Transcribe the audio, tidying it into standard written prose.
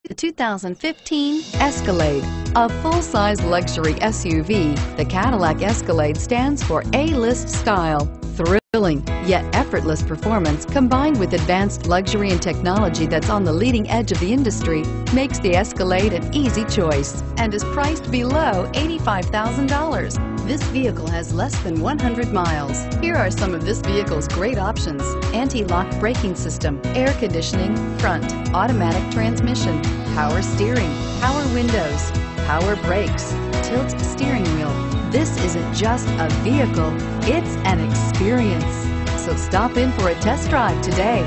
The 2015 Escalade. A full-size luxury SUV, the Cadillac Escalade stands for A-list style. Thrilling, yet effortless performance combined with advanced luxury and technology that's on the leading edge of the industry makes the Escalade an easy choice and is priced below $85,000. This vehicle has less than 100 miles. Here are some of this vehicle's great options: anti-lock braking system, air conditioning, front, automatic transmission, power steering, power windows, power brakes, tilt steering wheel. This isn't just a vehicle, it's an experience. So stop in for a test drive today.